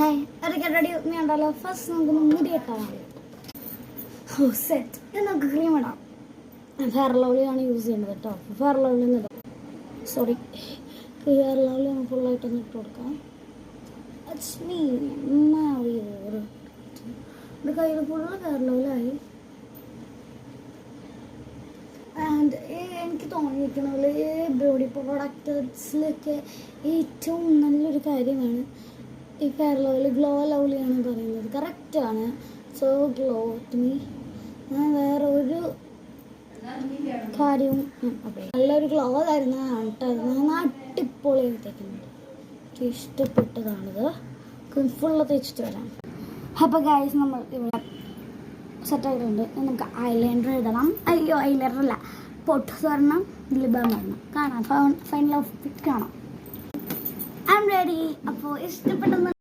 Hi അതൊക്കെ ready ഉണ്ടല്ലോ. First നമുക്ക് മുടി ഇട്ടാൽ സെറ്റ്. ഇത് നമുക്ക് ക്രീം ഇടാം. ഫെയർ ലവ്ലിയാണ് യൂസ് ചെയ്യുന്നത് കേട്ടോ. ഫെയർ ലവ്ലി ഇടാം. സോറി, ഫെയർ ലവ്ലി നമുക്ക് ഫുള്ളായിട്ടൊന്ന് ഇട്ട് കൊടുക്കാം. എൻ്റെ കയ്യിൽ ഫുള്ള് ഫെയർ ലവ്ലിയായി. ആൻഡ് എനിക്ക് തോന്നിയിരിക്കുന്നത് ബ്യൂട്ടി പ്രൊഡക്ട്സിലൊക്കെ ഏറ്റവും നല്ലൊരു കാര്യമാണ് ഈ ഫെയർ ലവ്ലി. ഗ്ലോ ലവ്ലിയാണ് പറയുന്നത്, കറക്റ്റാണ്. So glow to me. ഞാൻ വേറെ ഒരു കാര്യവും നല്ലൊരു ഗ്ലോ തരുന്നതാണ് കേട്ടോ. ഞാൻ അടിപൊളി തേക്കുന്നുണ്ട്. എനിക്ക് ഇഷ്ടപ്പെട്ടതാണിത്. ഫുള്ള് തേച്ചിട്ട് വരാം. അപ്പോൾ ഗൈസ്, നമ്മൾ ഇവിടെ സെറ്റായിട്ടുണ്ട്. നമുക്ക് ഐലൈനർ ഇടണം. അയ്യോ, ഐലൈനർ അല്ല, പൊട്ട് വരണം, ലിബം വരണം. കാണാം, ഫൈനൽ ഔട്ട്ഫിറ്റ് കാണാം. I am ready. അപ്പോൾ ഇഷ്ടപ്പെട്ടെന്ന്